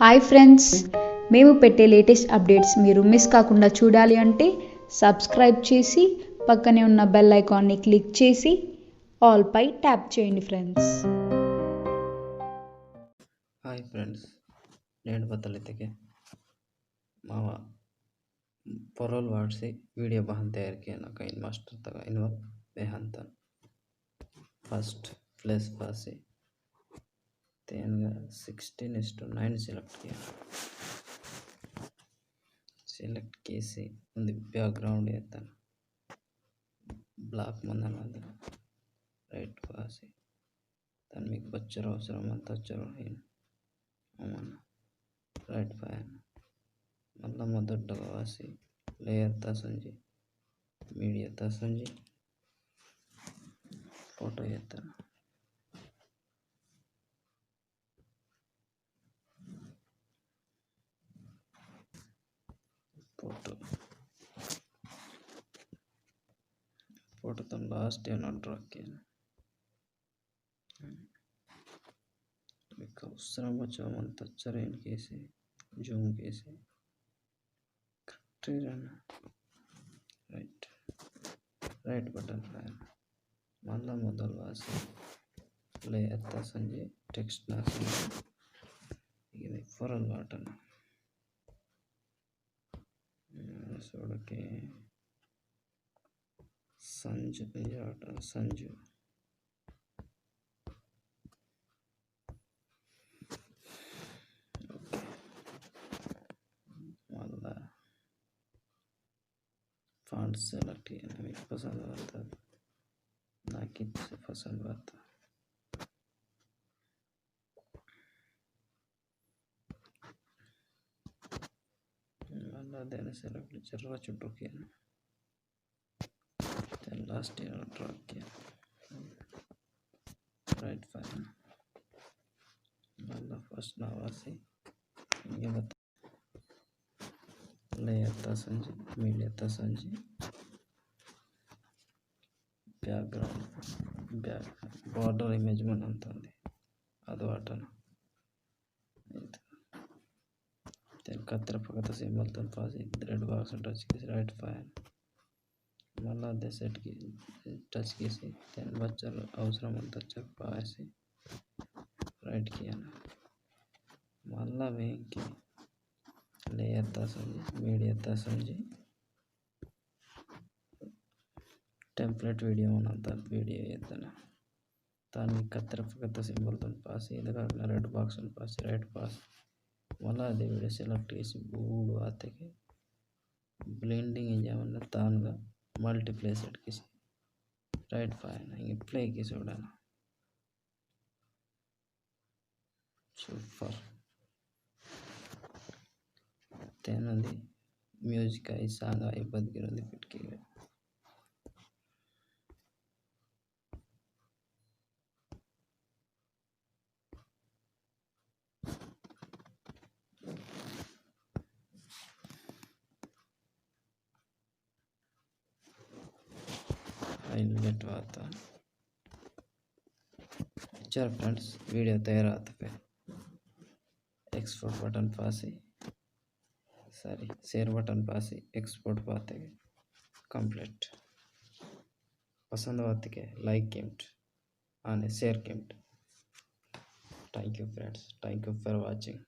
Hi friends, మేము పెట్టే latest updates మీరు మిస్ కాకుండా చూడాలి అంటే సబ్స్క్రైబ్ చేసి పక్కనే ఉన్న బెల్ ఐకాన్ని క్లిక్ చేసి ఆల్ పై ట్యాప్ చేయండి ఫ్రెండ్స్. ಹಾಯ್ ಫ್ರೆಂಡ್ಸ್, నేను ಬತ್ತಲಿದ್ದಕ್ಕೆ ಮಾವ ಪೊರಲ್ ವಾಡ್ಸಿ ವಿಡಿಯೋ ಬಹನ್ ತಯಾರಿಕೆ ನಾ ಕೈನ್ ಮಾಸ್ಟರ್ ತಗ ಇನ್ವಾಲ್ವ್ ಬೇಹಂತ ಫಸ್ಟ್ ಪ್ಲೇಸ್ ಪಾಸಿ तेनगा 16:9 सेलेक्ट केसी उंदी बैकग्राउंड येतान ब्लैक मंदन राइट पासी तन మీకు బచ్చర్ అవసరం అంత వచ్చరు అమ్మన రైట్ పైన మళ్ళా మొదటగా వాసి లేయర్ తసంజి మీడియా తసంజి ఫోటో ఎత్తాను फोटो तो लास्ट है नॉट रखे అవసరం వచ్చామంత వచ్చారు కేసి జూమ్ కేసి రైట్ రైట్ బటన్ పైన మళ్ళా మొదలు వాసి లేయర్ తసంజి టెక్స్ట్ నాసి ఇది ఫొరల్ బటన్ చూడకే संजू संजू वाला फॉन्ट सेलेक्ट किया मुझे पसंद आता ना किसी पसंद आता वाला देने सेलेक्ट चरवा चुटो किया लास्ट ईयर ट्रैक किया राइट फाइन वाला फर्स्ट नावासी ये बता लेयर तसंजी मीडिया तसंजी बैकग्राउंड बैक बॉर्डर इमेज मन अंतुंदी ಅದು ಬಟನ್ then కత్తెర పక్కన సింబల్ తో పాస్ రెడ్ బాక్స్ టచ్ చేసి రైట్ ఫైన్ మళ్ళా అదే సెట్కి టచ్ చేసి దాని బచ్చర్ అవసరం అంత వచ్చాక పాసి రైట్కి అని మళ్ళా వేకి లేయర్ తసంజి మీడియా తసంజి టెంప్లెట్ వీడియో ఉన్నంత వీడియో చేద్దాను దాన్ని కత్తెర పక్కన సింబల్తో పాసి ఇది కాకుండా రెడ్ బాక్స్ పాసి రైట్ పాస్ మళ్ళీ అదే వీడియో సెలెక్ట్ చేసి బూడు ఆతకి బ్లెండింగ్ ఏమన్నా తానుగా मल्टीप्लाई सेट किसी राइट फाइन इंगे प्ले की सोडा सूपर तेनंदी म्यूजिक आई सांग आई बदगिरंदी पिटकी हाईलाइट आता चल फ्रेंड्स वीडियो तैयार आता पे एक्सपोर्ट बटन पासी सॉरी शेयर बटन पासी एक्सपोर्ट पाते कंप्लीट पसंद आते के लाइक केम्ट आने शेयर केम्ट thank you friends thank you for watching